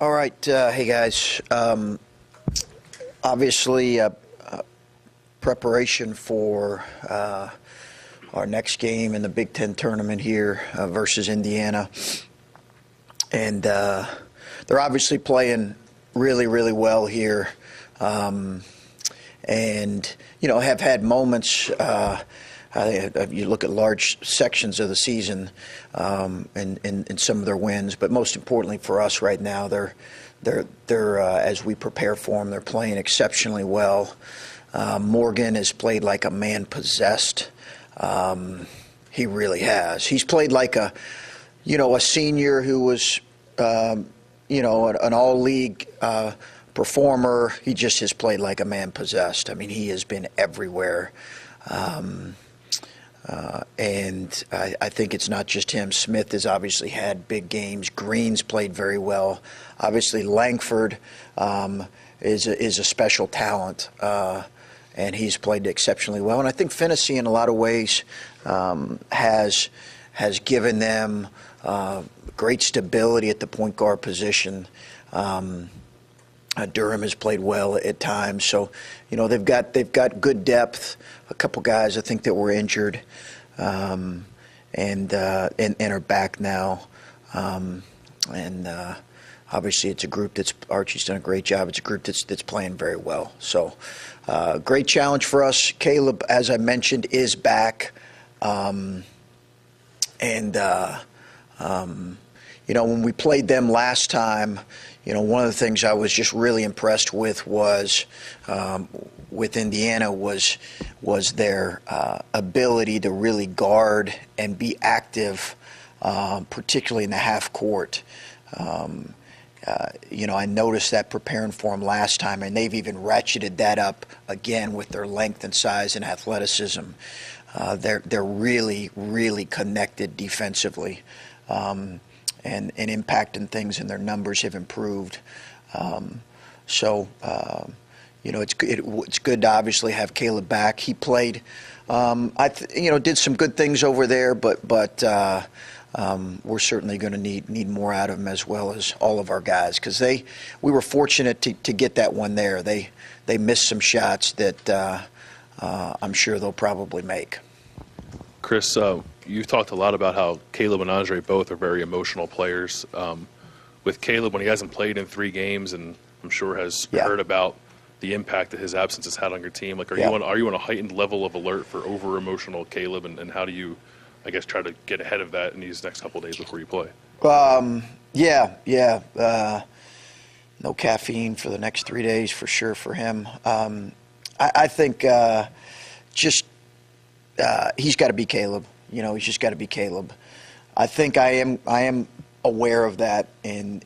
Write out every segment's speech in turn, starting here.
All right, hey guys. Obviously, preparation for our next game in the Big Ten tournament here versus Indiana, and they're obviously playing really, really well here, and have had moments. You look at large sections of the season and some of their wins, but most importantly for us right now, they're as we prepare for them, they're playing exceptionally well. Morgan has played like a man possessed. He really has. He's played like a senior who was, an all-league performer. He just has played like a man possessed. I mean, he has been everywhere. And I think it's not just him. Smith has obviously had big games. Green's played very well. Obviously, Langford is a special talent, and he's played exceptionally well. And I think Finney, in a lot of ways, has given them great stability at the point guard position. Durham has played well at times, so they've got good depth. A couple guys I think that were injured, and are back now. Obviously it's a group that's Archie's done a great job. It's a group that's playing very well. So great challenge for us. Caleb, as I mentioned, is back, when we played them last time, one of the things I was just really impressed with was with Indiana was their ability to really guard and be active, particularly in the half court. I noticed that preparing for them last time, and they've even ratcheted that up again with their length and size and athleticism. They're really, really connected defensively. And impacting things, and their numbers have improved. It's good to obviously have Caleb back. He played, did some good things over there, but we're certainly going to need more out of him, as well as all of our guys, because we were fortunate to get that one there. They missed some shots that I'm sure they'll probably make. Chris, you've talked a lot about how Caleb and Andre both are very emotional players. With Caleb, when he hasn't played in 3 games, and I'm sure has heard about the impact that his absence has had on your team, are you on a heightened level of alert for over-emotional Caleb, and how do you, I guess, try to get ahead of that in these next couple of days before you play? No caffeine for the next 3 days for sure for him. I think he's got to be Caleb. He's just got to be Caleb. I think I am aware of that, and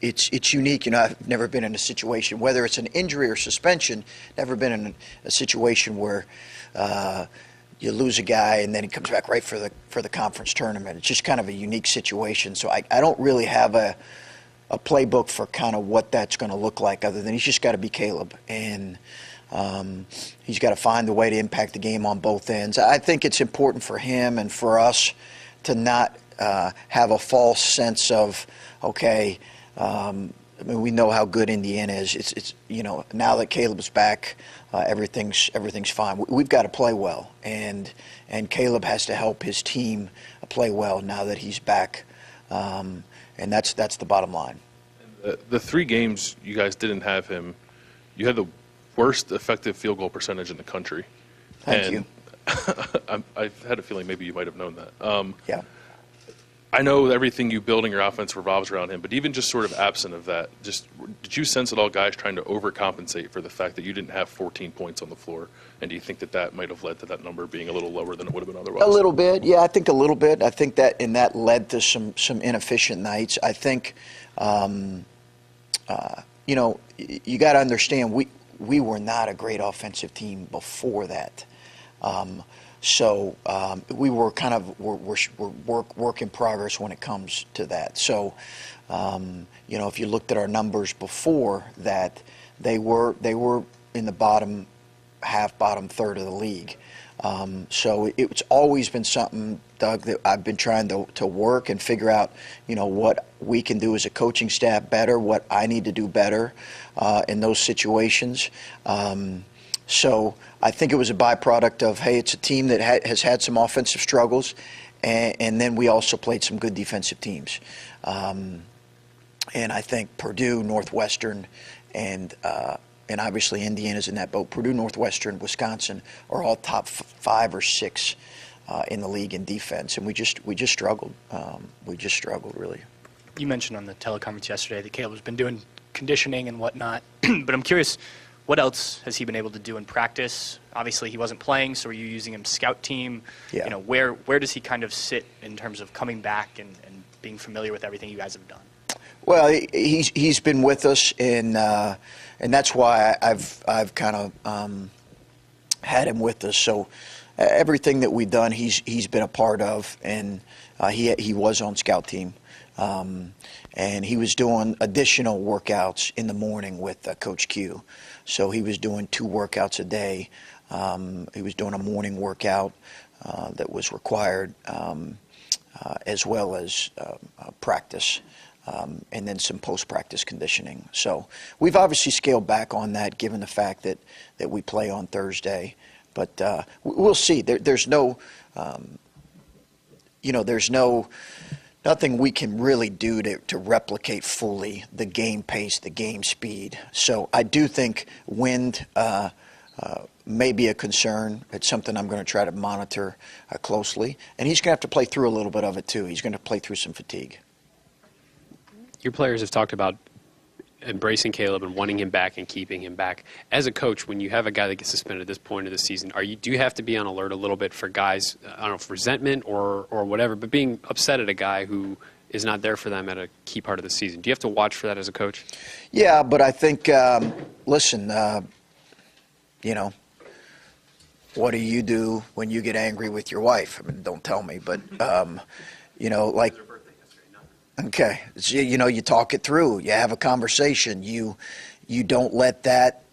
it's unique. I've never been in a situation, whether it's an injury or suspension, never been in a situation where you lose a guy and then he comes back right for the conference tournament. It's just kind of a unique situation. So I don't really have a playbook for kind of what that's going to look like, other than he's just got to be Caleb, and he's got to find the way to impact the game on both ends. I think it's important for him and for us to not have a false sense of, okay, we know how good Indiana is. It's now that Caleb's back, everything's fine. We've got to play well, and Caleb has to help his team play well now that he's back, and that's the bottom line. The 3 games you guys didn't have him, you had the worst effective field goal percentage in the country. Thank you. I had a feeling maybe you might have known that. Yeah. I know everything you build in your offense revolves around him, but even just sort of absent of that, did you sense at all guys trying to overcompensate for the fact that you didn't have 14 points on the floor? And do you think that might have led to that number being a little lower than it would have been otherwise? A little bit, yeah. I think a little bit. I think that led to some inefficient nights. I think, you got to understand we were not a great offensive team before that. So we were kind of we're work in progress when it comes to that. So if you looked at our numbers before that, they were in the bottom bottom third of the league. So it's always been something, Doug, that I've been trying to work and figure out, what we can do as a coaching staff better, what I need to do better in those situations. So I think it was a byproduct of, hey, it's a team that has had some offensive struggles, and then we also played some good defensive teams. And I think Purdue, Northwestern, and obviously Indiana's in that boat. Purdue, Northwestern, Wisconsin are all top 5 or 6 in the league in defense, and we just struggled. We just struggled, really. You mentioned on the teleconference yesterday that Caleb's been doing conditioning and whatnot, but I'm curious, what else has he been able to do in practice? Obviously, he wasn't playing, so are you using him scout team? Yeah. Where does he kind of sit in terms of coming back and being familiar with everything you guys have done? Well, he's been with us, and that's why I've kind of had him with us. So everything that we've done, he's been a part of, and he was on scout team, and he was doing additional workouts in the morning with Coach Q. So he was doing 2 workouts a day. He was doing a morning workout that was required, as well as practice. And then some post-practice conditioning. So we've obviously scaled back on that, given the fact that we play on Thursday. But we'll see. There's no, nothing we can really do to replicate fully the game pace, the game speed. So I do think wind may be a concern. It's something I'm going to try to monitor closely. And he's going to have to play through a little bit of it, too. He's going to play through some fatigue. Your players have talked about embracing Caleb and wanting him back and keeping him back. As a coach, when you have a guy that gets suspended at this point of the season, do you have to be on alert a little bit for guys, I don't know if resentment or whatever, but being upset at a guy who is not there for them at a key part of the season? Do you have to watch for that as a coach? Yeah, but I think, listen, what do you do when you get angry with your wife? I mean, don't tell me, but, like, okay, so, you talk it through. You have a conversation. You don't let that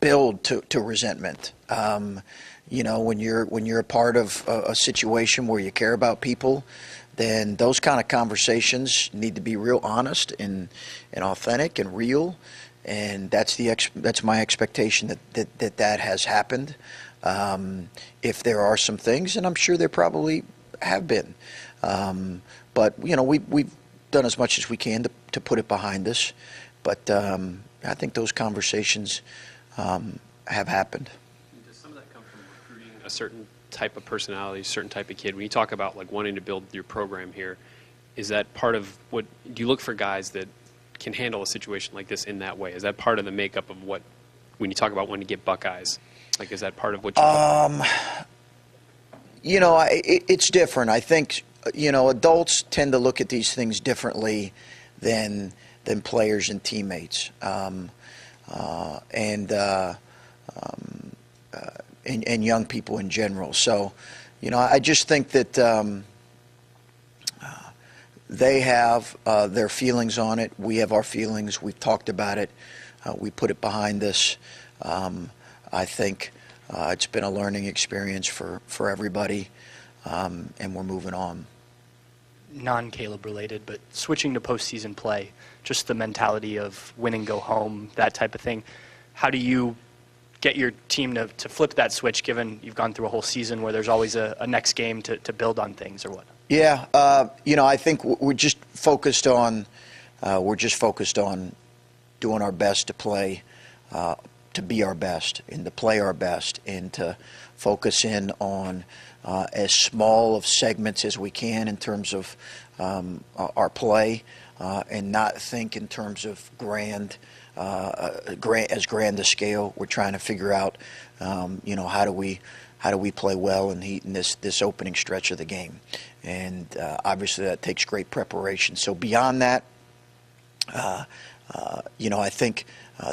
build to resentment. When you're a part of a situation where you care about people, then those kind of conversations need to be real honest and authentic and real. And that's my expectation that has happened. If there are some things, and I'm sure there probably have been. But, we've done as much as we can to put it behind us. But I think those conversations have happened. Does some of that come from recruiting a certain type of personality, a certain type of kid? When you talk about like wanting to build your program here, is that part of what – do you look for guys that can handle a situation like this in that way? Is that part of the makeup of what – when you talk about wanting to get Buckeyes, like is that part of what you it's different. I think – adults tend to look at these things differently than players and teammates, and young people in general. So, I just think that they have their feelings on it. We have our feelings. We've talked about it. We put it behind us. I think it's been a learning experience for everybody, and we're moving on. Non-Caleb related, but switching to postseason play, just the mentality of win and go home, that type of thing. How do you get your team to flip that switch, given you've gone through a whole season where there's always a next game to build on things, or what? Yeah, I think we're just focused on doing our best to play, to be our best, and to play our best, and to focus in on as small of segments as we can in terms of our play, and not think in terms of grand a scale. We're trying to figure out, how do we play well in this opening stretch of the game, and obviously that takes great preparation. So beyond that, I think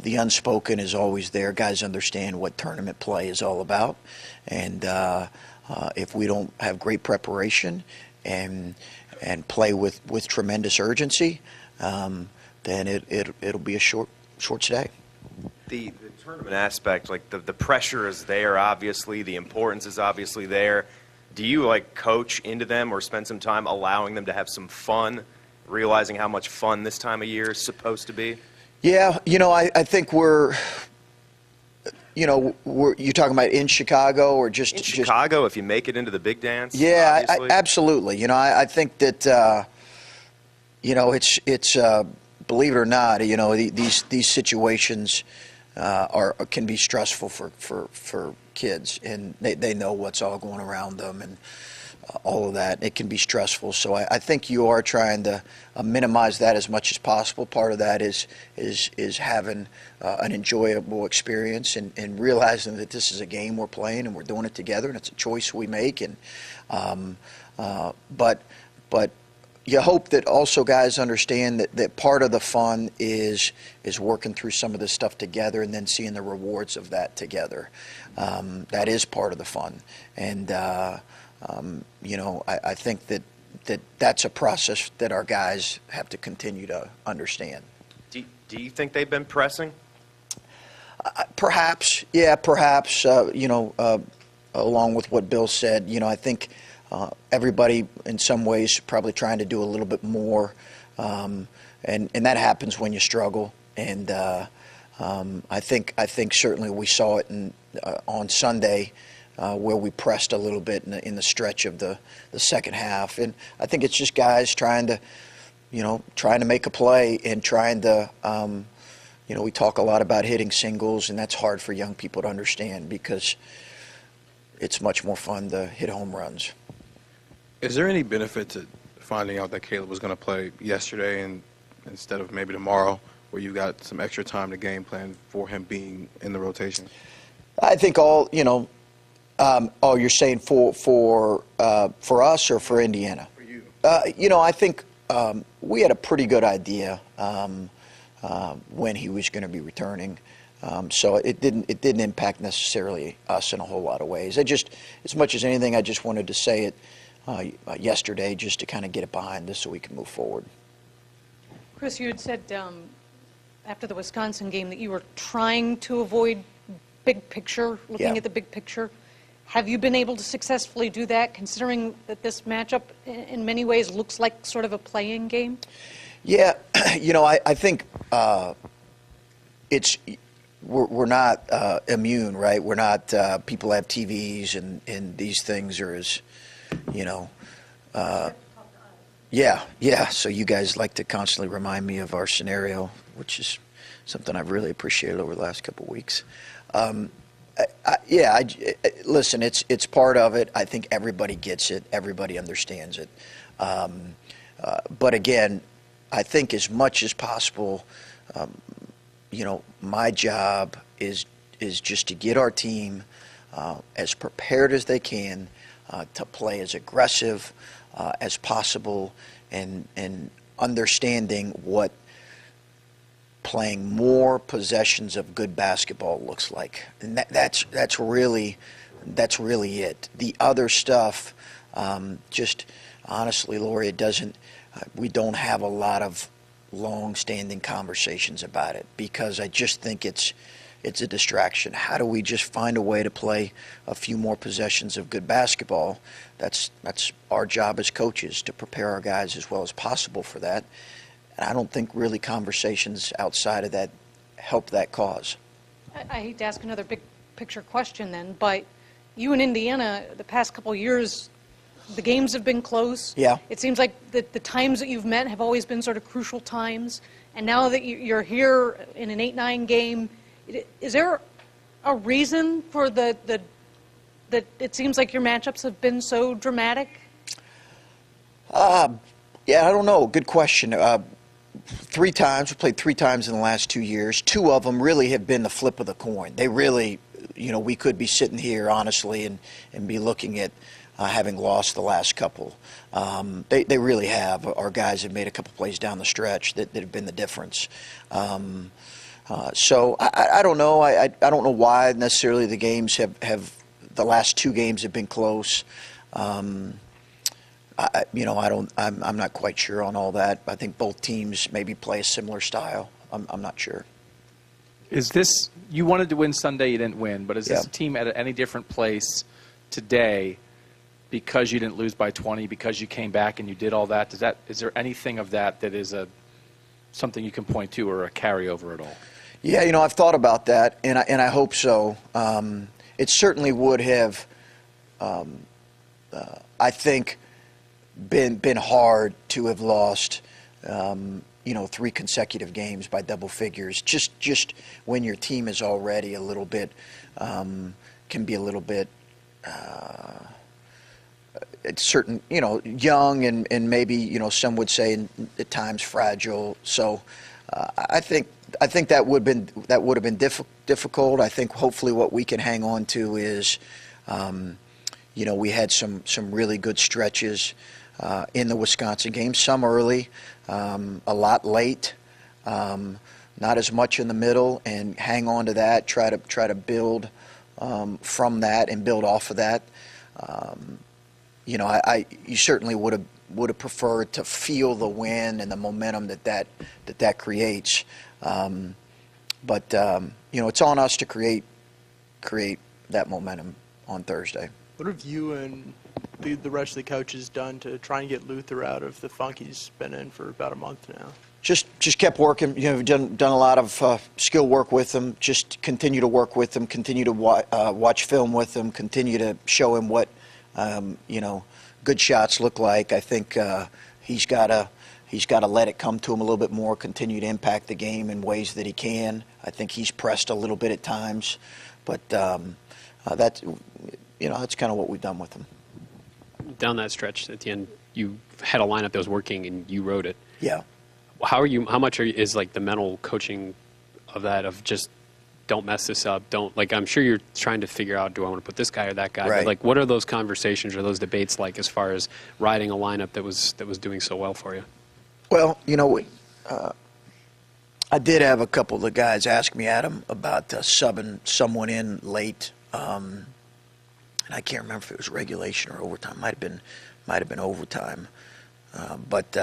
the unspoken is always there. Guys understand what tournament play is all about, and if we don't have great preparation and play with tremendous urgency, then it'll be a short stay. the tournament aspect, like the pressure is there, obviously, the importance is obviously there. Do you like coach into them or spend some time allowing them to have some fun, realizing how much fun this time of year is supposed to be? Yeah, I think you're talking about in Chicago or just In Chicago, if you make it into the big dance? Yeah, obviously. absolutely. I think that it's believe it or not, these situations can be stressful for kids, and they know what's all going around them and all of that. It can be stressful. So I think you are trying to minimize that as much as possible. Part of that is having an enjoyable experience and realizing that this is a game we're playing and we're doing it together, and it's a choice we make. And but you hope that also guys understand that part of the fun is working through some of this stuff together and then seeing the rewards of that together. That is part of the fun. And I think that's a process that our guys have to continue to understand. Do you think they've been pressing? Perhaps, yeah, perhaps. Along with what Bill said, I think everybody in some ways probably trying to do a little bit more, and that happens when you struggle. And I think certainly we saw it on Sunday. Where we pressed a little bit in the stretch of the second half, and I think it's just guys trying to make a play and trying to, we talk a lot about hitting singles, and that's hard for young people to understand because it's much more fun to hit home runs. Is there any benefit to finding out that Caleb was going to play yesterday and instead of maybe tomorrow, where you got some extra time to game plan for him being in the rotation? I think you're saying for us or for Indiana? For you. I think we had a pretty good idea when he was going to be returning, so it didn't impact necessarily us in a whole lot of ways. As much as anything, I just wanted to say it yesterday just to kind of get it behind us so we can move forward. Chris, you had said after the Wisconsin game that you were trying to avoid big picture, looking at the big picture. Have you been able to successfully do that, considering that this matchup in many ways looks like sort of a playing game? Yeah, I think we're not immune, right? We're not, people have TVs and these things are as, yeah. So you guys like to constantly remind me of our scenario, which is something I've really appreciated over the last couple of weeks. Listen, it's part of it. I think everybody gets it. Everybody understands it. But again, I think as much as possible, my job is just to get our team as prepared as they can to play as aggressive as possible and understanding what playing more possessions of good basketball looks like, and that's really it. The other stuff, just honestly, Lori, it doesn't. We don't have a lot of long-standing conversations about it because I just think it's a distraction. How do we just find a way to play a few more possessions of good basketball? That's our job as coaches, to prepare our guys as well as possible for that. I don't think really conversations outside of that help that cause. I hate to ask another big picture question then, but you in Indiana, the past couple of years, the games have been close. Yeah. It seems like the times that you've met have always been sort of crucial times. And now that you're here in an 8-9 game, is there a reason for that it seems like your matchups have been so dramatic? Yeah, I don't know. Good question. 3 times. We played 3 times in the last 2 years. 2 of them really have been the flip of the coin. They really, we could be sitting here honestly and be looking at having lost the last couple. They really have. Our guys have made a couple plays down the stretch that have been the difference. So I don't know. I don't know why necessarily the games have the last 2 games have been close. I'm not quite sure on all that. I think both teams maybe play a similar style. I'm not sure. Is this, you wanted to win Sunday, you didn't win, but is this Yeah. team at any different place today because you didn't lose by 20, because you came back and you did all that? Is there anything of that is something you can point to or a carryover at all? Yeah, I've thought about that, and I hope so. It certainly would have, I think, been hard to have lost, 3 consecutive games by double figures. Just when your team is already a little bit, can be a little bit, it's certain, young and maybe, some would say at times fragile. So I think that would have been difficult. I think hopefully what we can hang on to is, we had some really good stretches in the Wisconsin game. Some early, a lot late, not as much in the middle, and hang on to that. Try to build from that and build off of that. You certainly would have preferred to feel the win and the momentum that creates. But it's on us to create that momentum on Thursday. What have you and the rest of the coaches done to try and get Luther out of the funk he's been in for about a month now? Just kept working. Done a lot of skill work with him. Just continue to work with him. Continue to watch film with him. Continue to show him what good shots look like. I think he's got to let it come to him a little bit more. Continue to impact the game in ways that he can. I think he's pressed a little bit at times, but that's kind of what we've done with him. Down that stretch at the end, you had a lineup that was working and you wrote it. Yeah. How much is like the mental coaching of that, of just don't mess this up, I'm sure you're trying to figure out, do I want to put this guy or that guy? Right. But what are those conversations or those debates like as far as riding a lineup that was doing so well for you? Well, I did have a couple of the guys ask me, Adam, about subbing someone in late, and I can't remember if it was regulation or overtime. Might have been overtime, but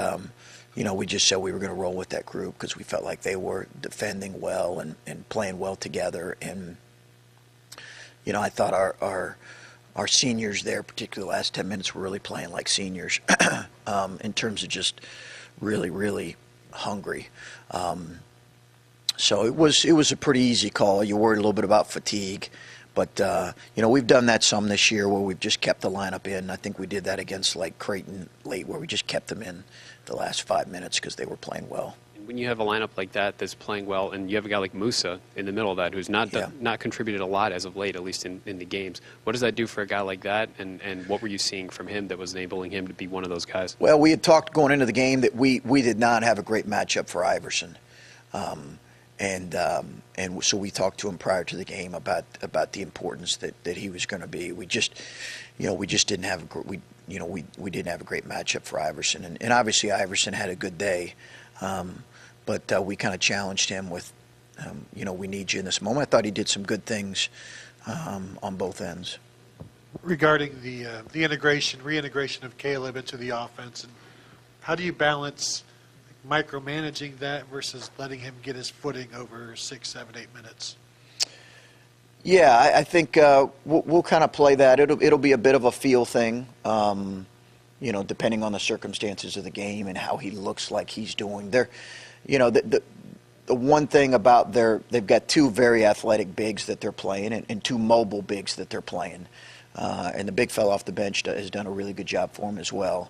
we just said we were going to roll with that group because we felt like they were defending well and playing well together. And I thought our seniors there, particularly the last 10 minutes, were really playing like seniors in terms of just really, really hungry. So it was a pretty easy call. You worried a little bit about fatigue. But, we've done that some this year where we've just kept the lineup in. I think we did that against, Creighton late, where we just kept them in the last 5 minutes because they were playing well. When you have a lineup like that that's playing well, and you have a guy like Musa in the middle of that who's not contributed a lot as of late, at least in the games, what does that do for a guy like that, and what were you seeing from him that was enabling him to be one of those guys? Well, we had talked going into the game that we did not have a great matchup for Iverson. And so we talked to him prior to the game about the importance that he was going to be. We just didn't have we didn't have a great matchup for Iverson, and obviously Iverson had a good day, but we kind of challenged him with, we need you in this moment. I thought he did some good things on both ends. Regarding the reintegration of Caleb into the offense, and how do you balance micromanaging that versus letting him get his footing over 6, 7, 8 minutes? Yeah, I think we'll kind of play that. It'll be a bit of a feel thing, depending on the circumstances of the game and how he looks like he's doing. The one thing about they've got 2 very athletic bigs that they're playing and 2 mobile bigs that they're playing, and the big fella off the bench has done a really good job for him as well.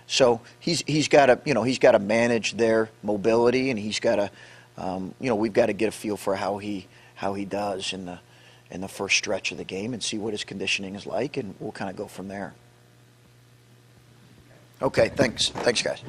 So he's got to manage their mobility, and he's got to, we've got to get a feel for how he does in the first stretch of the game and see what his conditioning is like, and we'll kind of go from there. Okay, thanks, guys.